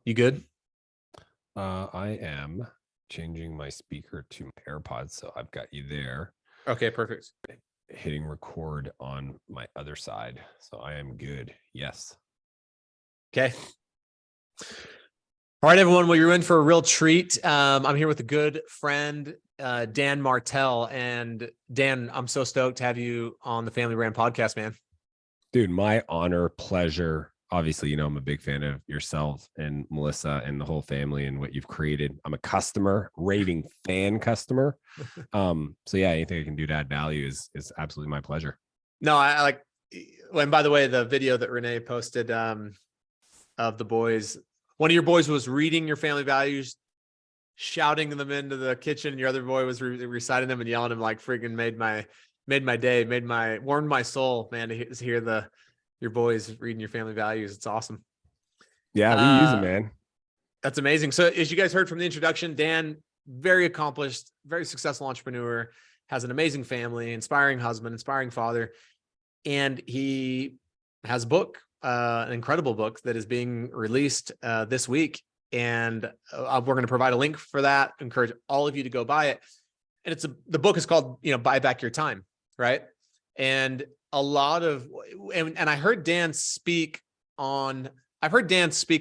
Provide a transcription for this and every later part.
You good? I am changing my speaker to my AirPods, so I've got you there. Okay, perfect. Hitting record on my other side, so I am good. Yes. Okay. All right, everyone. Well, you're in for a real treat. I'm here with a good friend, Dan Martell. And Dan, I'm so stoked to have you on the Family Brand podcast, man. Dude, my honor, pleasure. Obviously, I'm a big fan of yourself and Melissa and the whole family and what you've created. I'm a customer, raving fan customer. So yeah, anything I can do to add value is absolutely my pleasure. No, I like, and by the way, the video that Renee posted of the boys, one of your boys was reading your family values, shouting them into the kitchen. Your other boy was reciting them and yelling them, like freaking made my day, warmed my soul, man, to hear your boys reading your family values. It's awesome. Yeah, we use it, man. That's amazing. So as you guys heard from the introduction, Dan, very accomplished, very successful entrepreneur, has an amazing family, inspiring husband, inspiring father. And he has a book, an incredible book that is being released this week. And we're going to provide a link for that. Encourage all of you to go buy it. And the book is called, Buy Back Your Time, right? And I heard Dan speak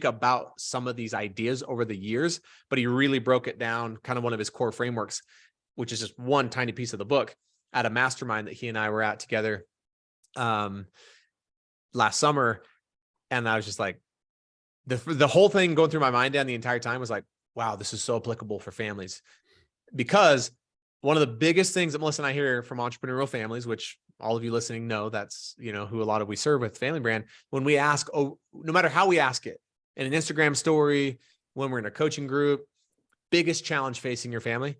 about some of these ideas over the years, but he really broke it down, kind of one of his core frameworks, which is just one tiny piece of the book, at a mastermind that he and I were at together last summer. And I was just like, the whole thing going through my mind, Dan, the entire time was like, wow, this is so applicable for families. Because one of the biggest things that Melissa and I hear from entrepreneurial families, which all of you listening know, that's, who a lot of we serve with Family Brand, when we ask, no matter how we ask it, in an Instagram story, when we're in a coaching group, biggest challenge facing your family,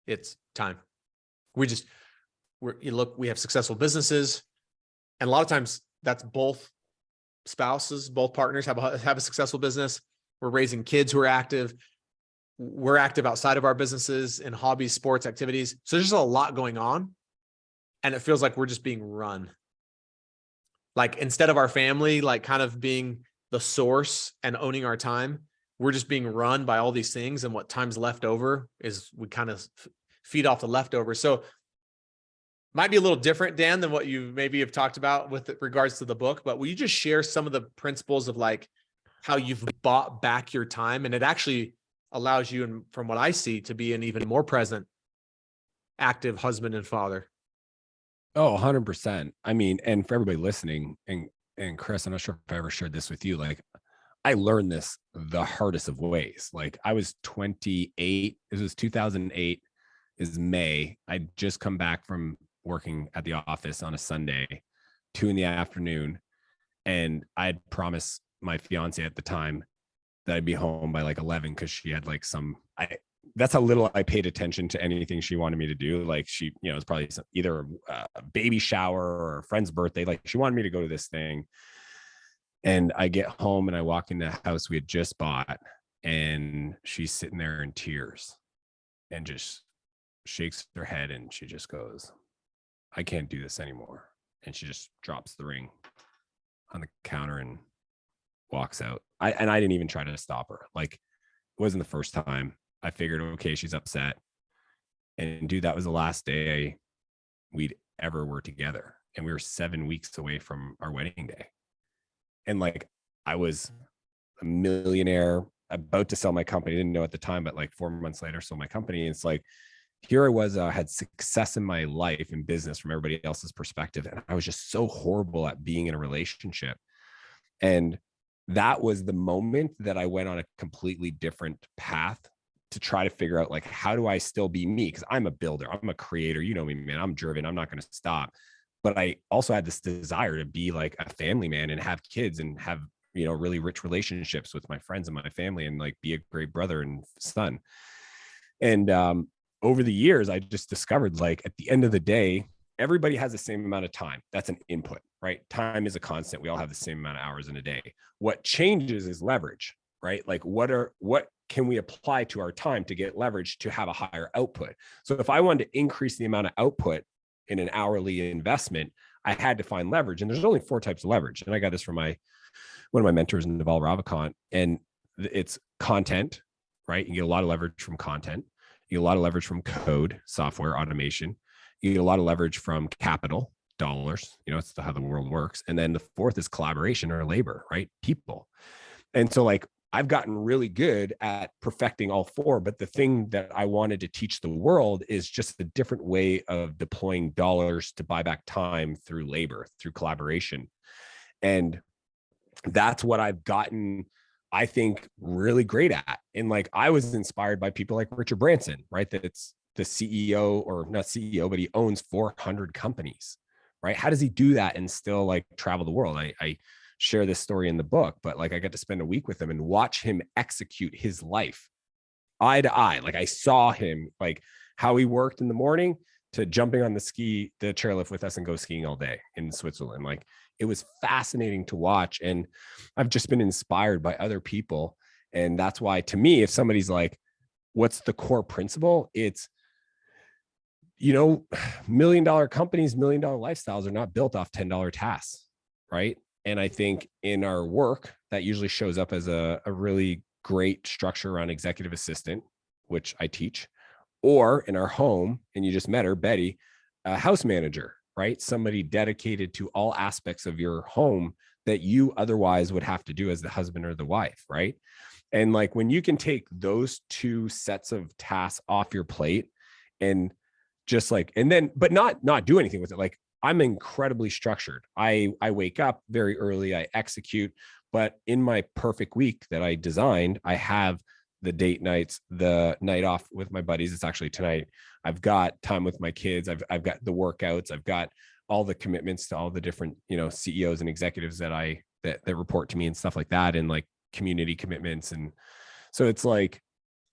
it's time. We have successful businesses. And a lot of times that's both spouses, both partners have a successful business. We're raising kids who are active. We're active outside of our businesses in hobbies, sports, activities. So there's just a lot going on. And it feels like we're just being run. Like instead of our family, like kind of being the source and owning our time, we're just being run by all these things. And what time's left over is we kind of feed off the leftovers. So might be a little different, Dan, than what you maybe have talked about with regards to the book, but will you just share some of the principles of like how you've bought back your time? And it actually allows you, and from what I see, to be an even more present, active husband and father. Oh, 100%. I mean, and for everybody listening, and Chris, I'm not sure if I ever shared this with you. Like, I learned this the hardest of ways. Like, I was 28. This was 2008. Is May. I'd just come back from working at the office on a Sunday, 2 p.m, and I'd promised my fiance at the time that I'd be home by like 11 because she had like that's how little I paid attention to anything she wanted me to do. Like she, it was probably either a baby shower or a friend's birthday. Like she wanted me to go to this thing. And I get home and I walk in the house we had just bought, and she's sitting there in tears and just shakes her head, and she just goes, I can't do this anymore. And she just drops the ring on the counter and walks out. I didn't even try to stop her. Like, it wasn't the first time. I figured, okay, she's upset. And dude, that was the last day we'd ever were together. And we were 7 weeks away from our wedding day. And like, I was a millionaire, about to sell my company. I didn't know at the time, but like 4 months later, sold my company. And it's like, here I was, had success in my life and business from everybody else's perspective. And I was just so horrible at being in a relationship. And that was the moment that I went on a completely different path to try to figure out, like, how do I still be me? Because I'm a builder, I'm a creator, you know me, man, I'm driven, I'm not going to stop. But I also had this desire to be like a family man and have kids and have, really rich relationships with my friends and my family, and like be a great brother and son. And over the years, I just discovered, like, at the end of the day, everybody has the same amount of time. That's an input, right? Time is a constant. We all have the same amount of hours in a day. What changes is leverage, right? Like, what can we apply to our time to get leverage to have a higher output? So if I wanted to increase the amount of output in an hourly investment, I had to find leverage. And there's only 4 types of leverage. And I got this from one of my mentors, Naval Ravikant. And it's content, right? You get a lot of leverage from content. You get a lot of leverage from code, software, automation. You get a lot of leverage from capital, dollars. It's how the world works. And then the fourth is collaboration or labor, right? People. And so like I've gotten really good at perfecting all four, but the thing that I wanted to teach the world is just a different way of deploying dollars to buy back time through labor, through collaboration. And that's what I've gotten, I think, really great at. And like I was inspired by people like Richard Branson, right? That's the CEO, or not CEO, but he owns 400 companies, right? How does he do that and still like travel the world? I share this story in the book, but like I got to spend a week with him and watch him execute his life eye to eye. Like I saw him, like how he worked in the morning to jumping on the chairlift with us and go skiing all day in Switzerland. Like it was fascinating to watch. And I've just been inspired by other people. And that's why, to me, if somebody's like, what's the core principle? It's, $1 million companies, $1 million lifestyles are not built off $10 tasks, right? And I think in our work, that usually shows up as a really great structure around executive assistant, which I teach, or in our home, and you just met her, Betty, a house manager, right? Somebody dedicated to all aspects of your home that you otherwise would have to do as the husband or the wife, right? And like when you can take those two sets of tasks off your plate and just like, and then, but not do anything with it. Like I'm incredibly structured. I wake up very early, I execute, but in my perfect week that I designed, I have the date nights, the night off with my buddies. It's actually tonight. I've got time with my kids. I've got the workouts. I've got all the commitments to all the different, CEOs and executives that report to me and stuff like that. And like community commitments. And so it's like,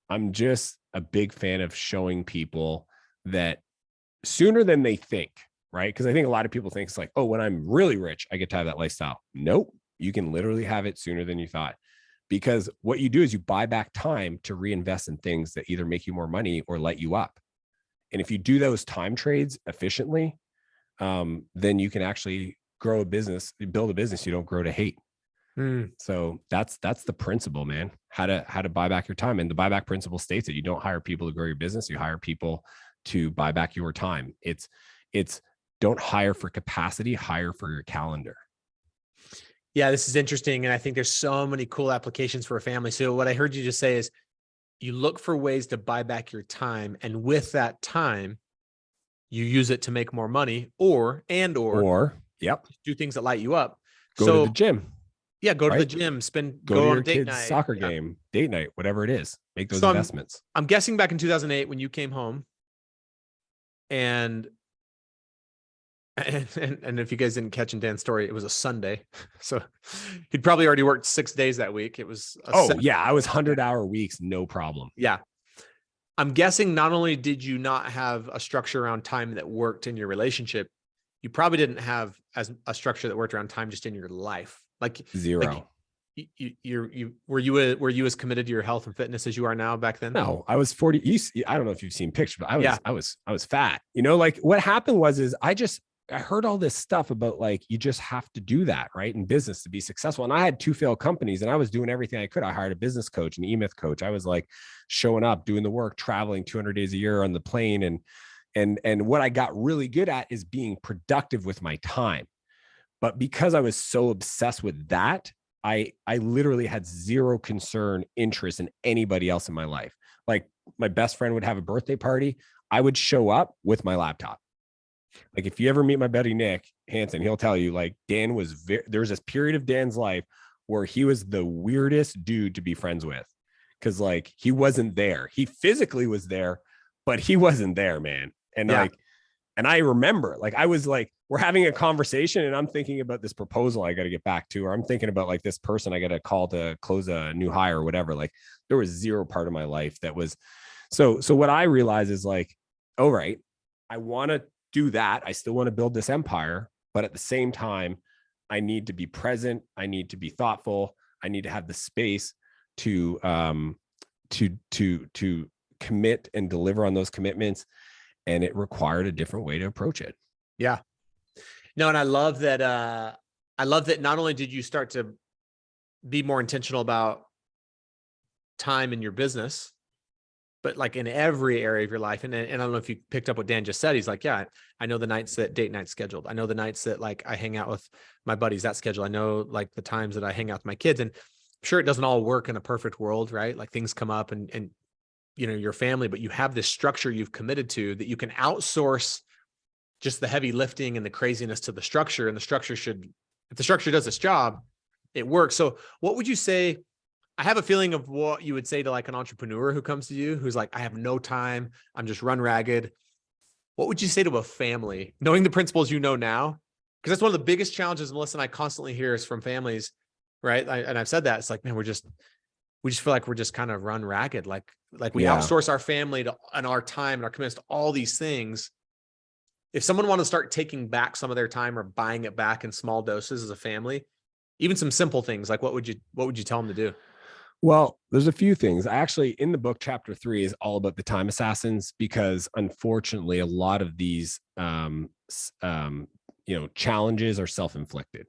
I'm just a big fan of showing people that sooner than they think, right? Because I think a lot of people think it's like, oh, when I'm really rich, I get to have that lifestyle. Nope. You can literally have it sooner than you thought. Because what you do is you buy back time to reinvest in things that either make you more money or light you up. And if you do those time trades efficiently, then you can actually grow a business, build a business you don't grow to hate. So that's the principle, man. How to buy back your time. And the buyback principle states that you don't hire people to grow your business. You hire people to buy back your time. It's don't hire for capacity, hire for your calendar. Yeah, this is interesting. And I think there's so many cool applications for a family. So what I heard you just say is you look for ways to buy back your time. And with that time, you use it to make more money or yep, do things that light you up. Go to the gym. Yeah, go to the gym, go on a date night, soccer game, date night, whatever it is. Make those investments. I'm guessing back in 2008 when you came home, and if you guys didn't catch in Dan's story, it was a Sunday, so he'd probably already worked 6 days that week. It was I was 100-hour weeks, no problem. Yeah, I'm guessing not only did you not have a structure around time that worked in your relationship, you probably didn't have a structure that worked around time just in your life. Like zero. Like were you as committed to your health and fitness as you are now back then? No, I was 40. I don't know if you've seen pictures, but I was fat. Like what happened was I heard all this stuff about like, you just have to do that, right? In business to be successful. And I had 2 failed companies and I was doing everything I could. I hired a business coach, an E-Myth coach. I was like showing up, doing the work, traveling 200 days a year on the plane. And what I got really good at is being productive with my time. But because I was so obsessed with that, I literally had zero interest in anybody else in my life. Like my best friend would have a birthday party. I would show up with my laptop. Like if you ever meet my buddy, Nick Hansen, he'll tell you like Dan was there was this period of Dan's life where he was the weirdest dude to be friends with. Cause like he wasn't there. He physically was there, but he wasn't there, man. And and I remember like, I was like, we're having a conversation and I'm thinking about this proposal I got to get back to, or I'm thinking about like this person I got to call to close a new hire or whatever. Like there was zero part of my life that was. So what I realized is like, oh, right, I want to do that. I still want to build this empire, but at the same time, I need to be present. I need to be thoughtful. I need to have the space to commit and deliver on those commitments. And it required a different way to approach it. Yeah. No, and I love that not only did you start to be more intentional about time in your business, but like in every area of your life. And I don't know if you picked up what Dan just said. He's like, yeah, I know the nights that date night scheduled. I know the nights that like I hang out with my buddies, that schedule. I know like the times that I hang out with my kids. And I'm sure it doesn't all work in a perfect world, right? Like things come up and you know, your family, but you have this structure you've committed to that you can outsource just the heavy lifting and the craziness to the structure. And the structure should, if the structure does its job, it works. So what would you say? I have a feeling of what you would say to like an entrepreneur who comes to you, who's like, I have no time. I'm just run ragged. What would you say to a family, knowing the principles you know now? Because that's one of the biggest challenges Melissa and I constantly hear is from families, right? And I've said that. It's like, man, we just feel like we're just kind of run ragged. Like we outsource our family to and our time and our commitments to all these things. If someone wanted to start taking back some of their time or buying it back in small doses as a family, even some simple things, like what would you tell them to do? Well, there's a few things. I actually, in the book, chapter 3 is all about the time assassins, because unfortunately, a lot of these, challenges are self-inflicted,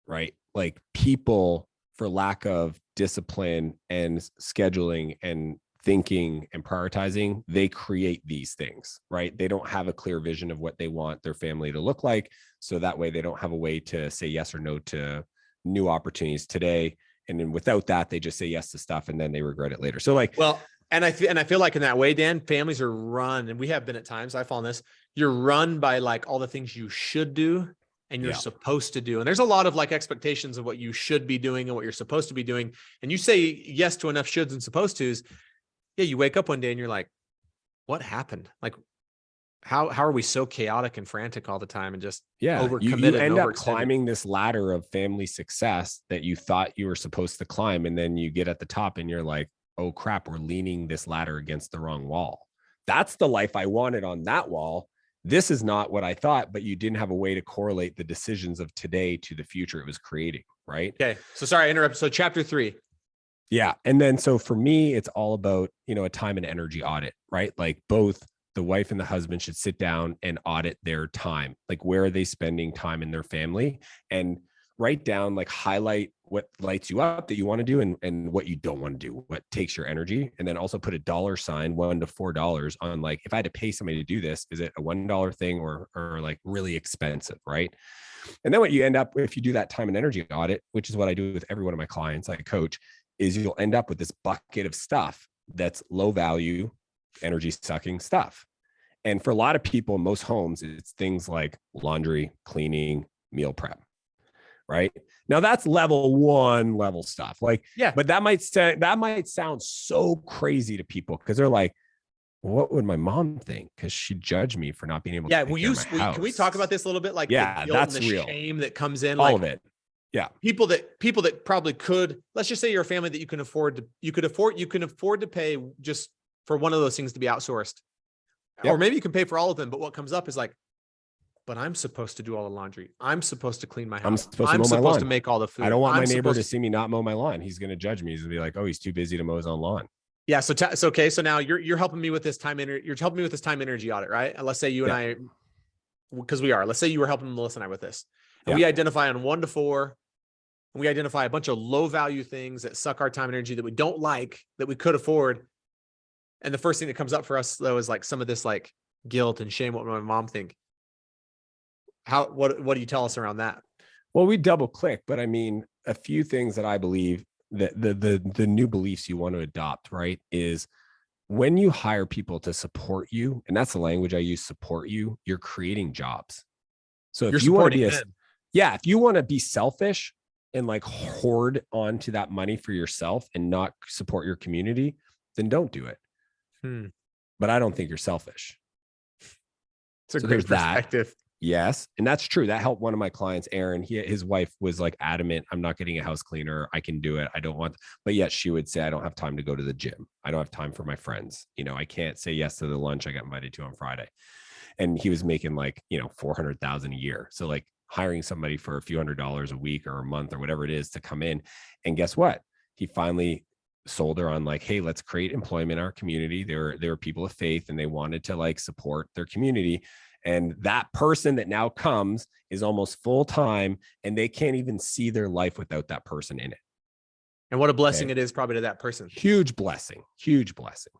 right? Like people, for lack of discipline and scheduling and thinking and prioritizing, they create these things, right? They don't have a clear vision of what they want their family to look like. So that way they don't have a way to say yes or no to new opportunities today. And then without that, they just say yes to stuff and then they regret it later. So like, well, and I feel like in that way, Dan, families are run, and we have been at times, I fall in this, you're run by like all the things you should do and you're supposed to do. And there's a lot of like expectations of what you should be doing and what you're supposed to be doing. And you say yes to enough shoulds and supposed tos. Yeah. You wake up one day and you're like, what happened? Like, how are we so chaotic and frantic all the time and just overcommitted? You end up climbing this ladder of family success that you thought you were supposed to climb. And then you get at the top and you're like, oh crap, we're leaning this ladder against the wrong wall. That's the life I wanted on that wall. This is not what I thought, but you didn't have a way to correlate the decisions of today to the future it was creating, right? Okay. So sorry, I interrupted. So chapter 3. Yeah. And then, so for me, it's all about, a time and energy audit, right? Like both the wife and the husband should sit down and audit their time. Like, where are they spending time in their family, and write down, like highlight what lights you up that you want to do and what you don't want to do, what takes your energy. And then also put a dollar sign, $1 to $4 on, like, if I had to pay somebody to do this, is it a $1 thing or like really expensive, right? And then what you end up, if you do that time and energy audit, which is what I do with every one of my clients I coach, is you'll end up with this bucket of stuff that's low value, energy sucking stuff. And for a lot of people in most homes, it's things like laundry, cleaning, meal prep, right? Now that's level 1 level stuff. Like, yeah, but that might sound so crazy to people because they're like, what would my mom think? Because she'd judge me for not being able to take care of my house. Can we talk about this a little bit? Like, yeah, the guilt that's and the real. Shame that comes in, all like, of it. Yeah. People that probably could, let's just say you're a family that you can afford to pay just for one of those things to be outsourced. Yep. Or maybe you can pay for all of them. But what comes up is like, but I'm supposed to do all the laundry. I'm supposed to clean my house. I'm supposed to make all the food. I don't want my neighbor to see me not mow my lawn. He's going to judge me. He's going to be like, oh, he's too busy to mow his own lawn. Yeah. So okay. So now you're helping me with this time energy audit, right? And let's say you and I, because let's say you were helping Melissa and I with this, and we identify on 1 to 4, and we identify a bunch of low value things that suck our time and energy that we don't like, that we could afford. And the first thing that comes up for us though is like some of this like guilt and shame. What would my mom think? What do you tell us around that? Well, we double click, but I mean, a few things that I believe that the new beliefs you want to adopt, right, is when you hire people to support you, and that's the language I use, support you, you're creating jobs. So if you want to be if you want to be selfish and like hoard onto that money for yourself and not support your community, then don't do it. But I don't think you're selfish. It's a great perspective. Yes. And that's true. That helped one of my clients, Aaron. His wife was like adamant, I'm not getting a house cleaner. I can do it. I don't want, but yet she would say, I don't have time to go to the gym. I don't have time for my friends. I can't say yes to the lunch I got invited to on Friday. And he was making like, $400,000 a year. So like hiring somebody for a few $100s a week or a month or whatever it is to come in. And guess what? He finally sold her on like, hey, let's create employment in our community. They were people of faith and they wanted to like support their community. And that person that now comes is almost full time and they can't even see their life without that person in it. And what a blessing Okay? it is probably to that person. Huge blessing, huge blessing.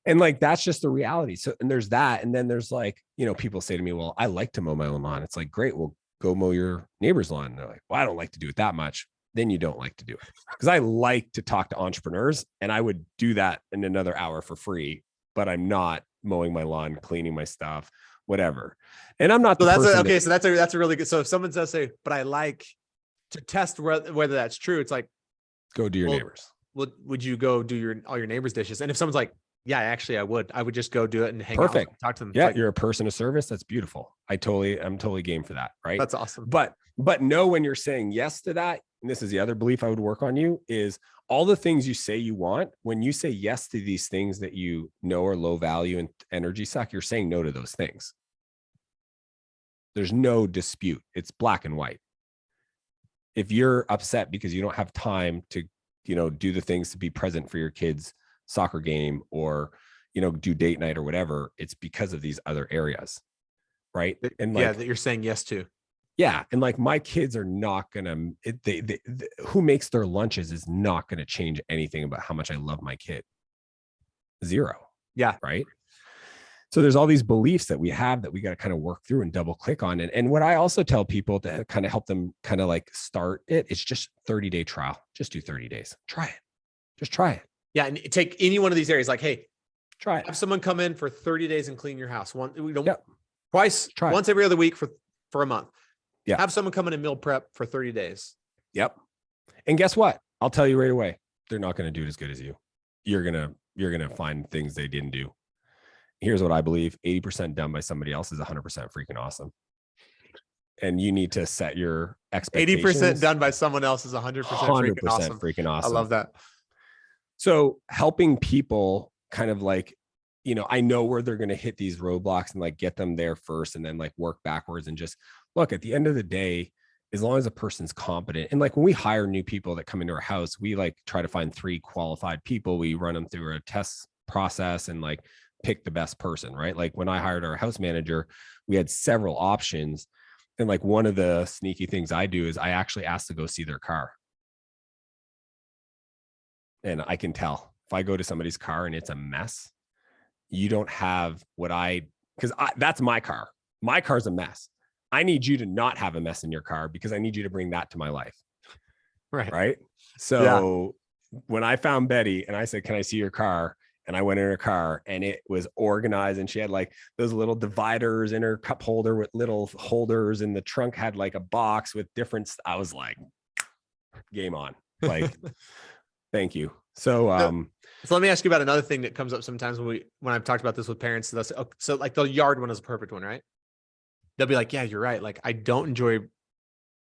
And like, that's just the reality. So, and there's that. And then there's like, you know, people say to me, well, I like to mow my own lawn. It's like, great. Well, go mow your neighbor's lawn. And they're like, well, I don't like to do it that much. Then you don't like to do it. Because I like to talk to entrepreneurs, and I would do that in another hour for free, but I'm not mowing my lawn, cleaning my stuff, whatever. And I'm not So the that's person okay. So that's a really good. So if someone does say, but I like to test whether that's true, it's like, go do your well, neighbors. would you go do all your neighbors' dishes? And if someone's like, yeah, actually, I would just go do it and hang out with them, talk to them. Yeah, like, you're a person of service. That's beautiful. I'm totally game for that. Right. That's awesome. But know when you're saying yes to that, and this is the other belief I would work on you, is all the things you say you want. When you say yes to these things that you know are low value and energy suck, you're saying no to those things. There's no dispute. It's black and white. If you're upset because you don't have time to, you know, do the things to be present for your kids' soccer game, or, you know, do date night or whatever, it's because of these other areas. Right. And like, that you're saying yes to. Yeah. And like, my kids are not going to, who makes their lunches is not going to change anything about how much I love my kid. Zero. Yeah. Right. So there's all these beliefs that we have that we got to kind of work through and double click on. And what I also tell people to kind of help them kind of like start it, it's just 30-day trial. Just do 30 days. Try it. Just try it. Yeah. And take any one of these areas, like, hey, try it. Have someone come in for 30 days and clean your house. Yep. Once every other week for a month. Yeah. Have someone come in and meal prep for 30 days. Yep. And guess what? I'll tell you right away, they're not going to do it as good as you. You're going to find things they didn't do. Here's what I believe: 80% done by somebody else is 100% freaking awesome. And you need to set your expectations. 80% done by someone else is 100% freaking awesome. I love that. So helping people kind of like, you know, I know where they're going to hit these roadblocks and like get them there first, and then like work backwards and just look, at the end of the day, as long as a person's competent. And like, when we hire new people that come into our house, we like try to find 3 qualified people. We run them through a test process and like pick the best person, right? Like when I hired our house manager, we had several options. And like, one of the sneaky things I do is I actually ask to go see their car. And I can tell if I go to somebody's car and it's a mess, you don't have because that's my car. My car's a mess. I need you to not have a mess in your car, because I need you to bring that to my life. Right. So when I found Betty and I said, can I see your car? And I went in her car and it was organized, and she had like those little dividers in her cup holder with little holders, and the trunk had like a box with different, I was like, game on. Like, thank you. So let me ask you about another thing that comes up sometimes when I've talked about this with parents. So like the yard one is a perfect one, right? They'll be like, yeah, you're right. Like, I don't enjoy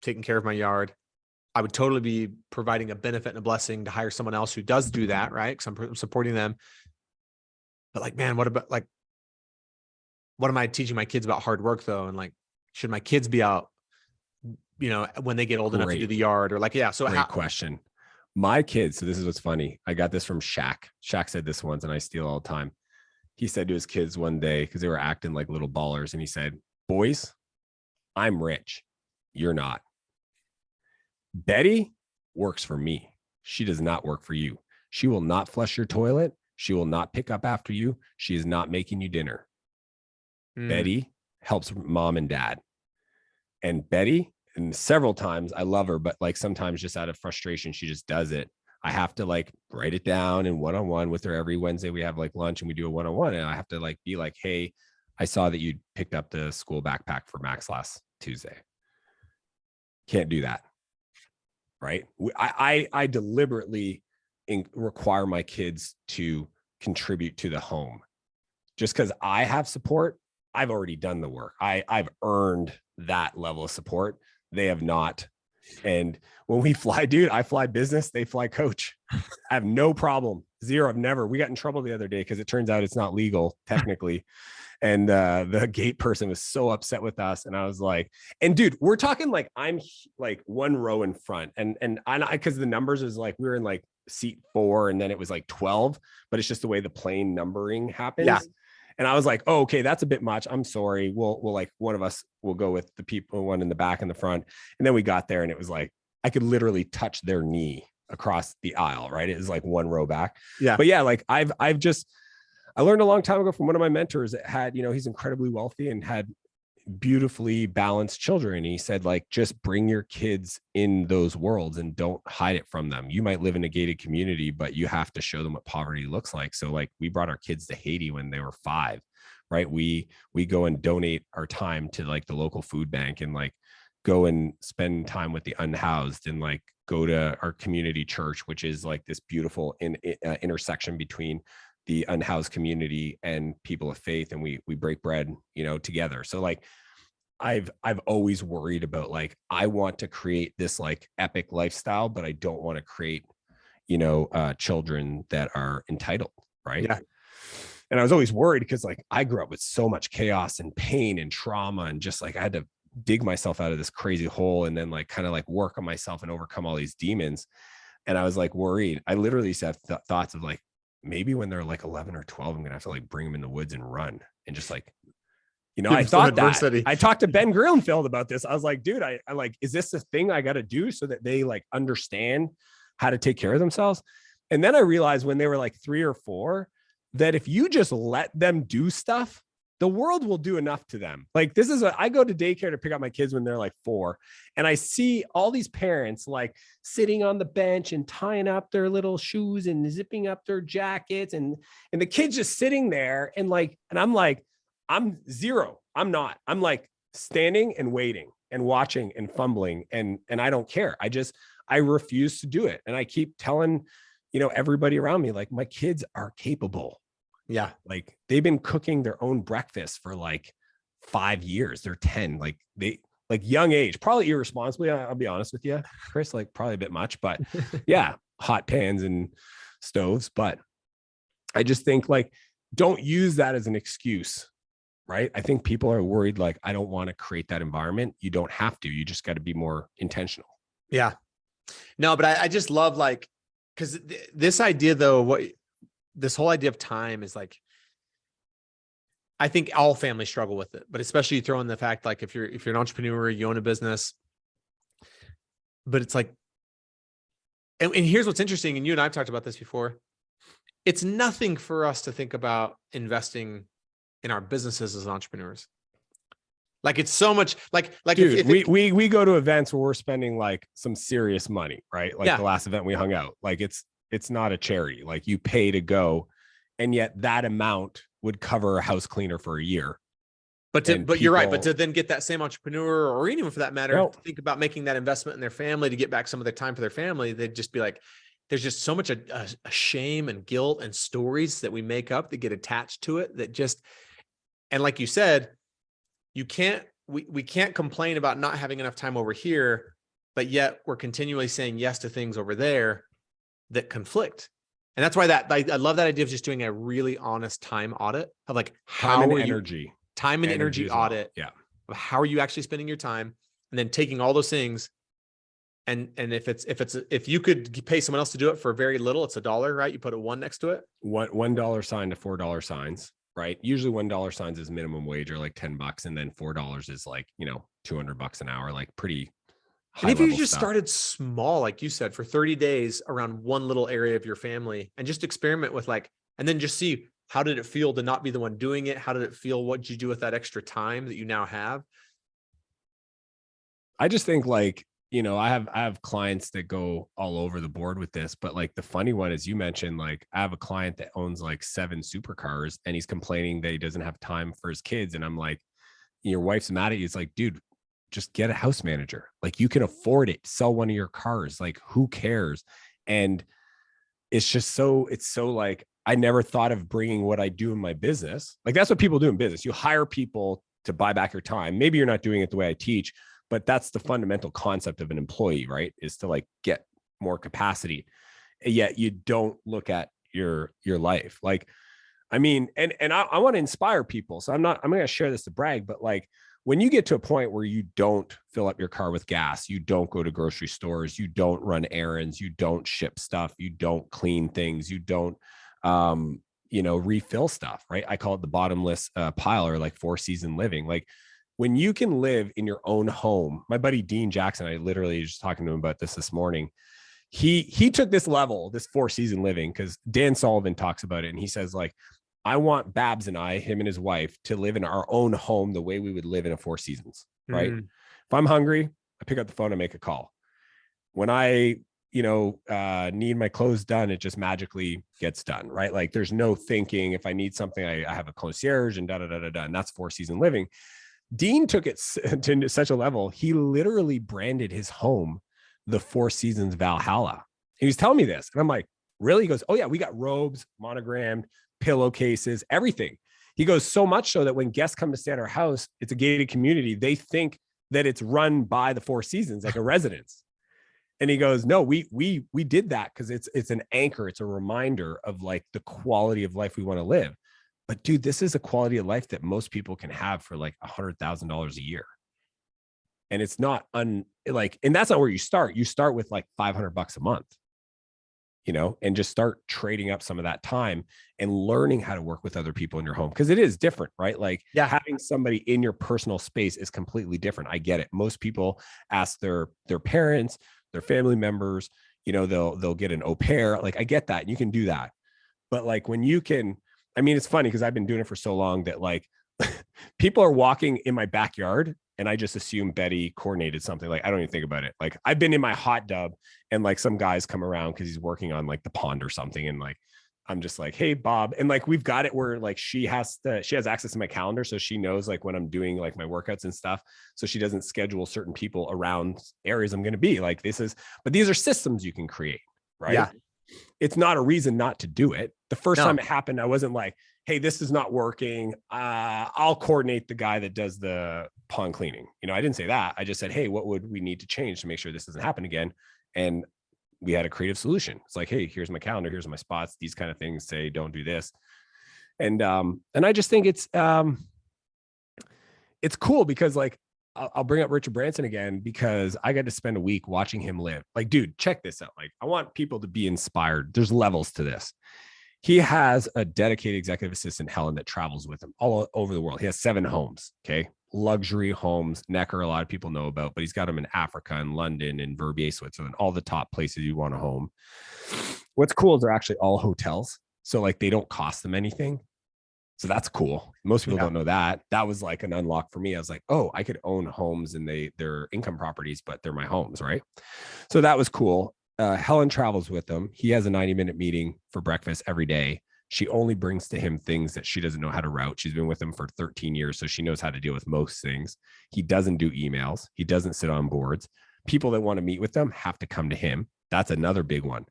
taking care of my yard. I would totally be providing a benefit and a blessing to hire someone else who does do that, right? Because I'm supporting them. But like, man, what am I teaching my kids about hard work though? And like, should my kids be out, you know, when they get old enough to do the yard? Or like, yeah. So great question. My kids, so this is what's funny. I got this from Shaq. Shaq said this once, and I steal all the time. He said to his kids one day, because they were acting like little ballers, and he said, boys, I'm rich. You're not. Betty works for me. She does not work for you. She will not flush your toilet. She will not pick up after you. She is not making you dinner. Betty helps mom and dad. And Betty, and several times, I love her, but like sometimes just out of frustration, she just does it. I have to like write it down and one-on-one with her every Wednesday. We have like lunch and we do a one-on-one, and I have to like be like, hey, I saw that you picked up the school backpack for Max last Tuesday. Can't do that. Right. I deliberately require my kids to contribute to the home. Just because I have support, I've already done the work. I've earned that level of support. They have not. And when we fly, dude, I fly business, they fly coach. I have no problem. Zero. I've never. We got in trouble the other day because it turns out it's not legal technically. And the gate person was so upset with us. And I was like, and dude, we're talking like I'm like one row in front. And I, because the numbers is like, we were in like seat 4 and then it was like 12, but it's just the way the plane numbering happens. Yeah. And I was like, oh, okay, that's a bit much. I'm sorry. We'll like, one of us will go with the people, one in the back and the front. And then we got there and it was like, I could literally touch their knee across the aisle, right? It is like one row back. Yeah. But yeah, like I learned a long time ago from one of my mentors that had, he's incredibly wealthy and had beautifully balanced children. And he said, like, just bring your kids in those worlds and don't hide it from them. You might live in a gated community, but you have to show them what poverty looks like. So like we brought our kids to Haiti when they were 5, right? We go and donate our time to like the local food bank and like go and spend time with the unhoused and like go to our community church, which is like this beautiful intersection between the unhoused community and people of faith. And we break bread, together. So like, I've always worried about like, I want to create this like epic lifestyle, but I don't want to create, children that are entitled. Right. Yeah. And I was always worried because like, I grew up with so much chaos and pain and trauma, and just like, I had to dig myself out of this crazy hole and then like, kind of like work on myself and overcome all these demons. And I was like worried. I literally said thoughts of like, maybe when they're like 11 or 12, I'm going to have to like bring them in the woods and run and just like, I thought that. I talked to Ben Grillenfeld about this. I was like, dude, I like, is this the thing I got to do so that they like understand how to take care of themselves? And then I realized when they were like 3 or 4, that if you just let them do stuff, the world will do enough to them. Like this is I go to daycare to pick up my kids when they're like 4. And I see all these parents like sitting on the bench and tying up their little shoes and zipping up their jackets. And the kids just sitting there and I'm like, I'm 0. I'm not. I'm like standing and waiting and watching and fumbling. And I don't care. I refuse to do it. And I keep telling, everybody around me, like my kids are capable. Yeah. Like they've been cooking their own breakfast for like 5 years. They're 10, like they like young age, probably irresponsibly. I'll be honest with you, Chris, like probably a bit much, but yeah, hot pans and stoves. But I just think like, don't use that as an excuse, right? I think people are worried. Like, I don't want to create that environment. You don't have to, you just got to be more intentional. Yeah. No, but I just love like, cause this idea though, this whole idea of time is like, I think all families struggle with it, but especially you throw in the fact, like if you're an entrepreneur, you own a business, but it's like, and here's what's interesting. And you and I've talked about this before. It's nothing for us to think about investing in our businesses as entrepreneurs. Like it's so much like, dude, if we go to events where we're spending like some serious money, right? Like the last event we hung out, like it's not a charity. Like you pay to go, and yet that amount would cover a house cleaner for a year. But you're right. But to then get that same entrepreneur, or anyone for that matter, to think about making that investment in their family to get back some of their time for their family, they'd just be like, there's just so much a shame and guilt and stories that we make up that get attached to it that just, and like you said, we can't complain about not having enough time over here, but yet we're continually saying yes to things over there that conflict. And that's why I love that idea of just doing a really honest time audit of like time and energy audit. Yeah. Of how are you actually spending your time? And then taking all those things. And if you could pay someone else to do it for very little, it's $1, right? You put a 1 next to it. $1 sign to $4 signs, right? Usually $1 signs is minimum wage or like $10, and then $4 is like, $200 an hour, like pretty high. And if you just started small, like you said, for 30 days around one little area of your family and just experiment with like, and then just see, how did it feel to not be the one doing it? How did it feel? What did you do with that extra time that you now have? I just think like, I have clients that go all over the board with this, but like the funny one is you mentioned, like I have a client that owns like 7 supercars and he's complaining that he doesn't have time for his kids. And I'm like, your wife's mad at you. It's like, dude, just get a house manager. Like you can afford it. Sell one of your cars. Like who cares? And it's so like, I never thought of bringing what I do in my business. Like that's what people do in business. You hire people to buy back your time. Maybe you're not doing it the way I teach, but that's the fundamental concept of an employee, right? Is to like get more capacity. And yet you don't look at your life. Like, I mean, and I want to inspire people. So I'm going to share this to brag, but like when you get to a point where you don't fill up your car with gas, you don't go to grocery stores, you don't run errands, you don't ship stuff, you don't clean things, you don't, refill stuff, right? I call it the bottomless pile, or like 4-season living. Like when you can live in your own home, my buddy Dean Jackson, I literally was just talking to him about this morning. he took this level, this 4-season living, because Dan Sullivan talks about it. And he says, like, I want Babs and I, him and his wife, to live in our own home the way we would live in a 4 seasons, right? If I'm hungry, I pick up the phone and make a call. When I, need my clothes done, it just magically gets done, right? Like there's no thinking. If I need something, I have a concierge and and that's 4-season living. Dean took it to such a level. He literally branded his home the 4 Seasons Valhalla. He was telling me this, and I'm like, really? He goes, oh yeah, we got robes, monogrammed, pillowcases, everything. He goes, so much so that when guests come to stay at our house, it's a gated community. They think that it's run by the 4 Seasons, like a residence. And he goes, no, we did that because it's an anchor. It's a reminder of like the quality of life we want to live. But dude, this is a quality of life that most people can have for like $100,000 a year. And it's not and that's not where you start. You start with like $500 a month, and just start trading up some of that time and learning how to work with other people in your home. Cause it is different, right? Like having somebody in your personal space is completely different. I get it. Most people ask their parents, their family members, they'll get an au pair. Like I get that. You can do that. But like when you can, it's funny because I've been doing it for so long that like people are walking in my backyard and I just assume Betty coordinated something. Like I don't even think about it. Like I've been in my hot tub and like some guys come around because he's working on like the pond or something. And like, I'm just like, hey, Bob. And like, we've got it where like she has access to my calendar. So she knows like when I'm doing like my workouts and stuff. So she doesn't schedule certain people around areas I'm going to be like, but these are systems you can create, right? Yeah. It's not a reason not to do it. The first time it happened, I wasn't like, hey, this is not working. I'll coordinate the guy that does the pond cleaning. I didn't say that. I just said, hey, what would we need to change to make sure this doesn't happen again? And we had a creative solution. It's like, hey, here's my calendar. Here's my spots. These kind of things say, don't do this. And I just think it's cool because like, I'll bring up Richard Branson again because I got to spend a week watching him live. Like, dude, check this out. Like, I want people to be inspired. There's levels to this. He has a dedicated executive assistant, Helen, that travels with him all over the world. He has 7 homes. Okay. Luxury homes. Necker, a lot of people know about, but he's got them in Africa and London and Verbier, Switzerland, all the top places you want a home. What's cool is they're actually all hotels. So like they don't cost them anything. So that's cool. Most people don't know that. That was like an unlock for me. I was like, oh, I could own homes and they're income properties, but they're my homes, right? So that was cool. Helen travels with them. He has a 90-minute meeting for breakfast every day. She only brings to him things that she doesn't know how to route. She's been with him for 13 years, so she knows how to deal with most things. He doesn't do emails. He doesn't sit on boards. People that want to meet with them have to come to him. That's another big one,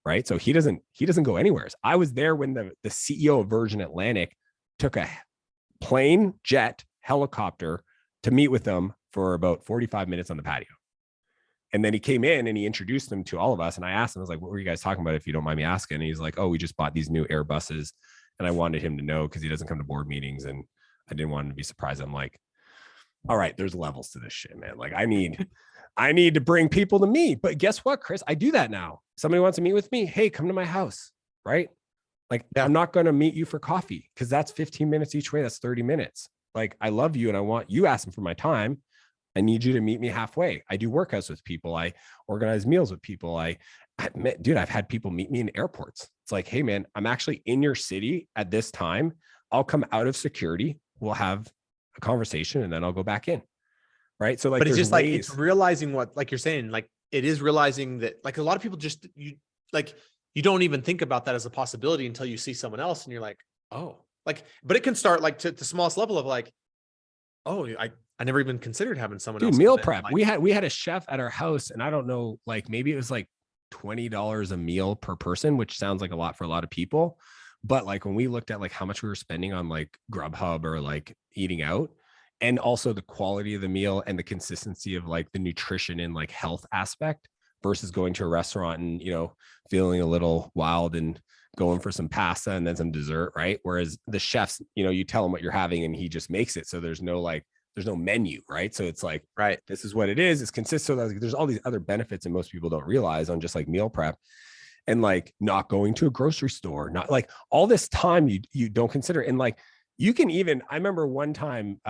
right? So he doesn't go anywhere. I was there when the CEO of Virgin Atlantic took a plane, jet, helicopter to meet with them for about 45 minutes on the patio. And then he came in and he introduced them to all of us. And I asked him, I was like, what were you guys talking about, if you don't mind me asking? And he's like, oh, we just bought these new Airbuses. And I wanted him to know because he doesn't come to board meetings. And I didn't want him to be surprised. I'm like, all right, there's levels to this shit, man. Like I need to bring people to me. But guess what, Chris? I do that now. Somebody wants to meet with me. Hey, come to my house, right? Like I'm not going to meet you for coffee because that's 15 minutes each way. That's 30 minutes. Like I love you and I want you asking for my time. I need you to meet me halfway. I do workouts with people. I organize meals with people. I've had people meet me in airports. It's like, hey man, I'm actually in your city at this time. I'll come out of security. We'll have a conversation and then I'll go back in. Right. So like, but it's just like, it's realizing what, like you're saying, like it is realizing that like a lot of people just, you don't even think about that as a possibility until you see someone else and you're like, oh, like, but it can start like to the smallest level of like, oh, I never even considered having someone else. Meal prep. Like, we had a chef at our house and I don't know, like maybe it was like $20 a meal per person, which sounds like a lot for a lot of people. But like when we looked at like how much we were spending on like Grubhub or like eating out, and also the quality of the meal and the consistency of like the nutrition and like health aspect versus going to a restaurant and, feeling a little wild and going for some pasta and then some dessert. Right. Whereas the chefs, you tell him what you're having and he just makes it. So there's no menu. Right. So it's like, right, this is what it is. It's consistent. So there's all these other benefits and most people don't realize on just like meal prep and like not going to a grocery store, not like all this time you don't consider. And like, you can even, I remember one time,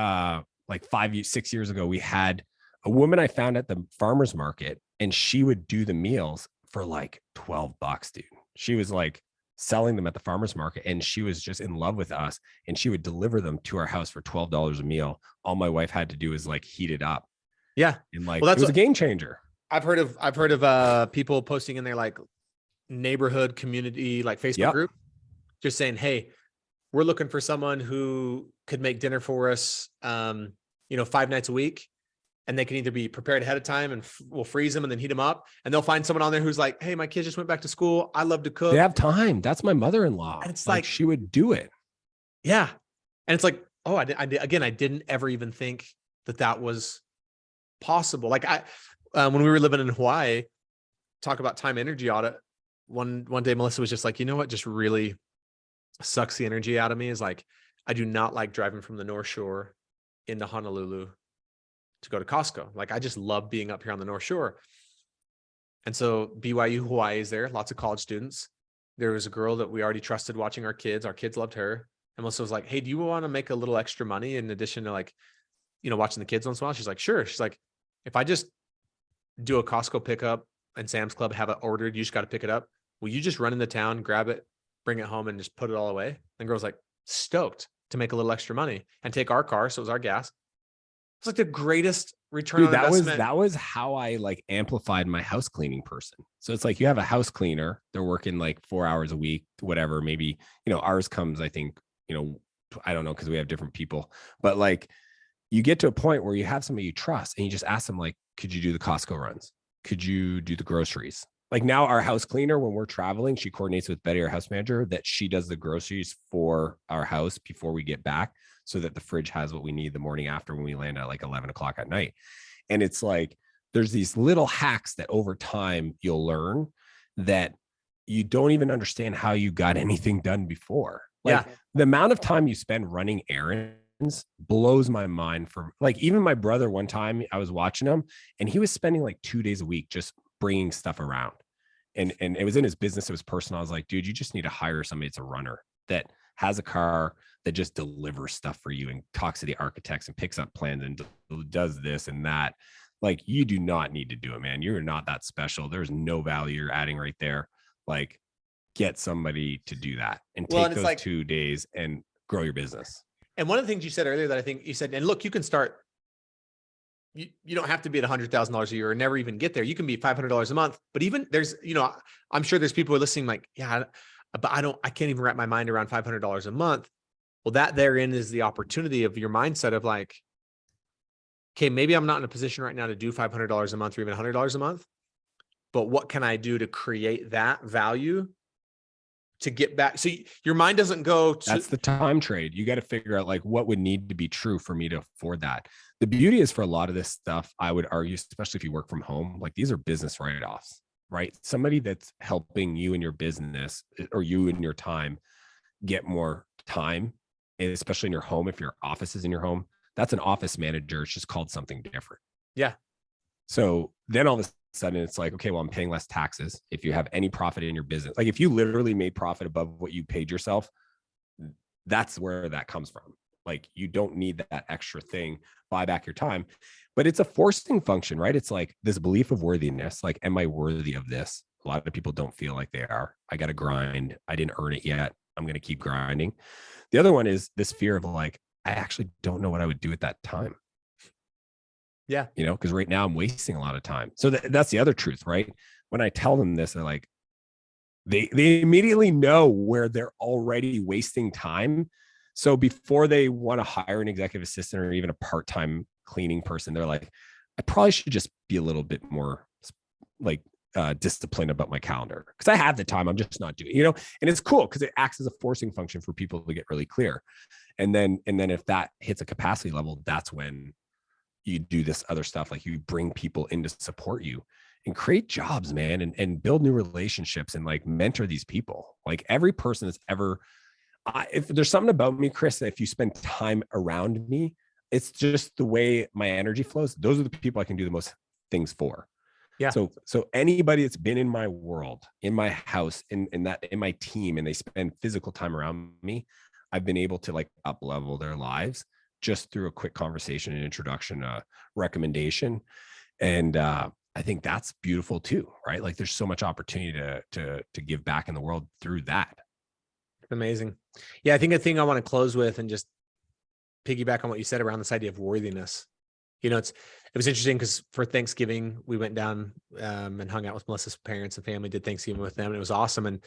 like 6 years ago, we had a woman I found at the farmer's market and she would do the meals for like $12, dude. She was like selling them at the farmer's market, and she was just in love with us, and she would deliver them to our house for $12 a meal. All my wife had to do is like heat it up. Yeah. And like, Well, it was a game changer. I've heard of people posting in their like neighborhood community, like Facebook group, just saying, hey, we're looking for someone who could make dinner for us, 5 nights a week. And they can either be prepared ahead of time and we'll freeze them and then heat them up. And they'll find someone on there who's like, hey, my kids just went back to school. I love to cook. They have time. That's my mother-in-law. And it's like she would do it. Yeah. And it's like, oh, I didn't ever even think that was possible. Like when we were living in Hawaii, talk about time energy audit. One day, Melissa was just like, you know what just really sucks the energy out of me is like, I do not like driving from the North Shore into Honolulu to go to Costco. Like, I just love being up here on the North Shore. And so BYU Hawaii is there, lots of college students. There was a girl that we already trusted watching our kids. Our kids loved her. And Melissa was like, hey, do you want to make a little extra money in addition to like, watching the kids once in a while? She's like, sure. She's like, if I just do a Costco pickup and Sam's Club have it ordered, you just got to pick it up. Will you just run into town, grab it, bring it home and just put it all away? And the girl's like stoked to make a little extra money and take our car. So it was our gas. It's like the greatest return on investment. That was how I like amplified my house cleaning person. So it's like you have a house cleaner, they're working like 4 hours a week, whatever, maybe, ours comes, I think, I don't know, because we have different people, but like you get to a point where you have somebody you trust and you just ask them like, could you do the Costco runs? Could you do the groceries? Like now our house cleaner, when we're traveling, she coordinates with Betty, our house manager, that she does the groceries for our house before we get back so that the fridge has what we need the morning after when we land at like 11 o'clock at night. And it's like, there's these little hacks that over time you'll learn that you don't even understand how you got anything done before. Like the amount of time you spend running errands blows my mind. For like, even my brother, one time I was watching him and he was spending like 2 days a week just bringing stuff around, and it was in his business, it was personal. I was like, dude, you just need to hire somebody that's a runner that has a car that just delivers stuff for you and talks to the architects and picks up plans and does this and that. Like, you do not need to do it, man. You're not that special. There's no value you're adding right there. Like, get somebody to do that and take those like 2 days and grow your business. And one of the things you said earlier that I think you said, and look, you can start, you don't have to be at $100,000 a year or never even get there. You can be $500 a month, but even there's, I'm sure there's people who are listening like, yeah, but I can't even wrap my mind around $500 a month. Well, that therein is the opportunity of your mindset of like, okay, maybe I'm not in a position right now to do $500 a month or even $100 a month, but what can I do to create that value to get back? So your mind doesn't go to— That's the time trade. You got to figure out like what would need to be true for me to afford that. The beauty is for a lot of this stuff, I would argue, especially if you work from home, like these are business write-offs, right? Somebody that's helping you in your business or you in your time get more time, especially in your home. If your office is in your home, that's an office manager. It's just called something different. Yeah. So then all of a sudden it's like, okay, well, I'm paying less taxes. If you have any profit in your business, like if you literally made profit above what you paid yourself, that's where that comes from. Like, you don't need that extra thing, buy back your time, but it's a forcing function, right? It's like this belief of worthiness. Like, am I worthy of this? A lot of people don't feel like they are. I got to grind. I didn't earn it yet. I'm going to keep grinding. The other one is this fear of like, I actually don't know what I would do at that time. Yeah. Because right now I'm wasting a lot of time. So that's the other truth, right? When I tell them this, they're like, they immediately know where they're already wasting time. So before they want to hire an executive assistant or even a part-time cleaning person, they're like, I probably should just be a little bit more like disciplined about my calendar because I have the time. I'm just not doing, and it's cool because it acts as a forcing function for people to get really clear. And then if that hits a capacity level, that's when you do this other stuff. Like, you bring people in to support you and create jobs, man, and build new relationships and like mentor these people. Like, every person that's ever, if there's something about me, Chris, that if you spend time around me, it's just the way my energy flows. Those are the people I can do the most things for. Yeah. So anybody that's been in my world, in my house, in my team, and they spend physical time around me, I've been able to like up level their lives just through a quick conversation, an introduction, a recommendation. And I think that's beautiful too, right? Like there's so much opportunity to give back in the world through that. Amazing. Yeah. I think a thing I want to close with and just piggyback on what you said around this idea of worthiness. You know, it was interesting because for Thanksgiving, we went down and hung out with Melissa's parents and family, did Thanksgiving with them. And it was awesome. And,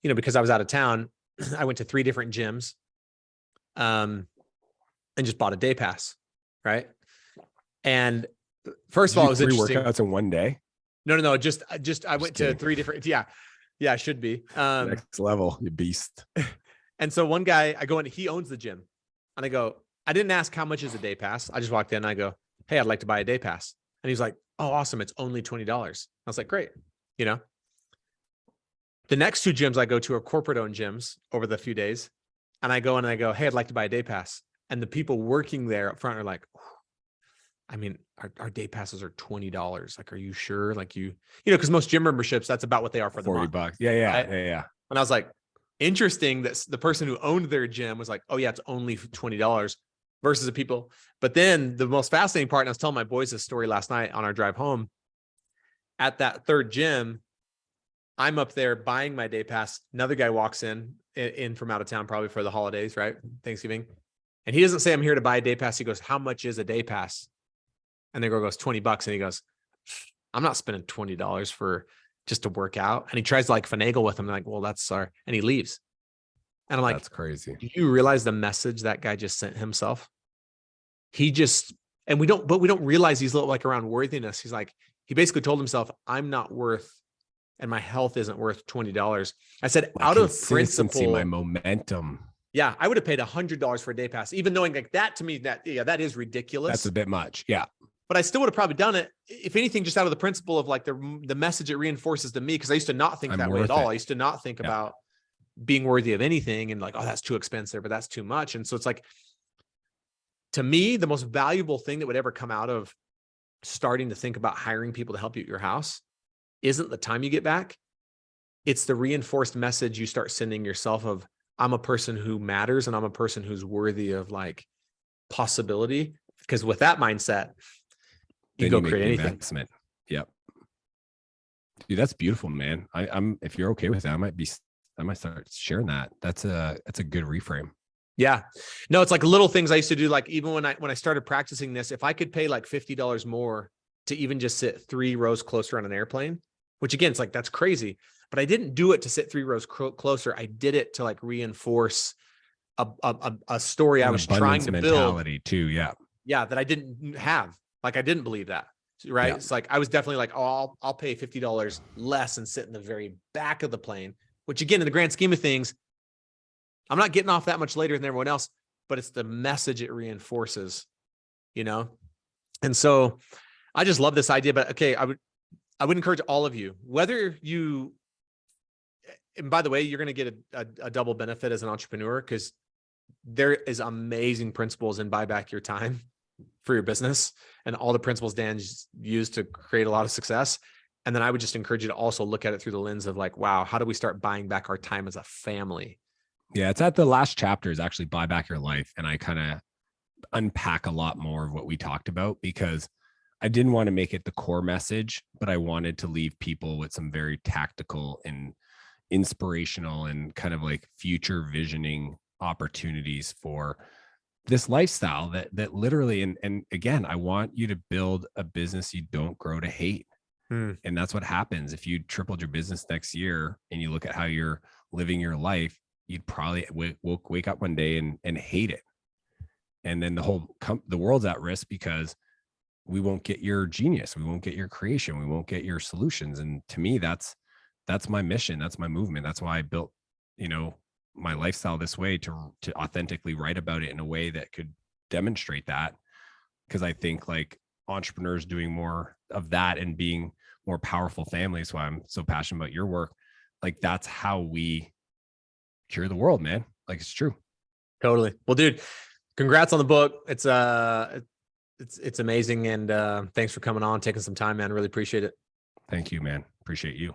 you know, because I was out of town, I went to 3 different gyms and just bought a day pass. Right. And first of all, it was 3 interesting. workouts in one day? No. Just I went to 3 different. Yeah, it should be. Next level, you beast. And so one guy, I go in, he owns the gym. And I go, I didn't ask how much is a day pass. I just walked in and I go, hey, I'd like to buy a day pass. And he's like, oh, awesome. It's only $20. I was like, great. You know, the next 2 gyms I go to are corporate owned gyms over the few days. And I go in and I go, hey, I'd like to buy a day pass. And the people working there up front are like, I mean, our day passes are $20. Like, are you sure? Like you know, because most gym memberships, that's about what they are for the month. $40. Yeah. Right? Yeah. And I was like, interesting that the person who owned their gym was like, oh yeah, it's only $20 versus the people. But then the most fascinating part, and I was telling my boys this story last night on our drive home, at that 3rd gym, I'm up there buying my day pass. Another guy walks in from out of town, probably for the holidays, right? Thanksgiving. And he doesn't say, I'm here to buy a day pass. He goes, how much is a day pass? And the girl goes, $20. And he goes, I'm not spending $20 for just to work out. And he tries to like finagle with him. Like, well, that's our, and he leaves. And I'm like, that's crazy. Do you realize the message that guy just sent himself? He just, and we don't realize he's like around worthiness. He's like, he basically told himself, I'm not worth, and my health isn't worth $20. I said, My out of consistency, principle, my momentum. yeah, I would have paid $100 for a day pass, even knowing like that to me, that is ridiculous. That's a bit much. Yeah. But I still would have probably done it, if anything, just out of the principle of like the message it reinforces to me, because I used to not think that way at all. I used to not think about being worthy of anything and like, oh, that's too expensive, but that's too much. And so it's like, to me, the most valuable thing that would ever come out of starting to think about hiring people to help you at your house isn't the time you get back. It's the reinforced message you start sending yourself of, I'm a person who matters and I'm a person who's worthy of like possibility. Because with that mindset, you go create anything. Investment. Yep. Dude, that's beautiful, man. I'm if you're okay with that, I might start sharing that. That's a good reframe. Yeah. No, it's like little things I used to do. Like even when I started practicing this, if I could pay like $50 more to even just sit 3 rows closer on an airplane, which again, it's like, that's crazy, but I didn't do it to sit 3 rows closer. I did it to like reinforce a story I was trying to build too. Yeah. Yeah. That I didn't have. Like, I didn't believe that. Right. Yeah. It's like, I was definitely like, oh, I'll pay $50 less and sit in the very back of the plane, which again, in the grand scheme of things, I'm not getting off that much later than everyone else, but it's the message it reinforces, you know? And so I just love this idea, but okay, I would encourage all of you, whether you, and by the way, you're going to get a double benefit as an entrepreneur, because there is amazing principles in buy back your time for your business and all the principles Dan used to create a lot of success. And then I would just encourage you to also look at it through the lens of like, wow, how do we start buying back our time as a family? Yeah, it's at the last chapter is actually buy back your life. And I kind of unpack a lot more of what we talked about, because I didn't want to make it the core message, but I wanted to leave people with some very tactical and inspirational and kind of like future visioning opportunities for this lifestyle that literally, and again, I want you to build a business you don't grow to hate. And that's what happens. If you tripled your business next year and you look at how you're living your life, you'd probably wake up one day and hate it. And then the world's at risk because we won't get your genius. We won't get your creation. We won't get your solutions. And to me, that's my mission. That's my movement. That's why I built, my lifestyle this way to authentically write about it in a way that could demonstrate that. Because I think like entrepreneurs doing more of that and being more powerful families, why I'm so passionate about your work. Like that's how we cure the world, man. Like it's true. Totally. Well, dude, congrats on the book. It's amazing. And thanks for coming on, taking some time, man. Really appreciate it. Thank you, man. Appreciate you.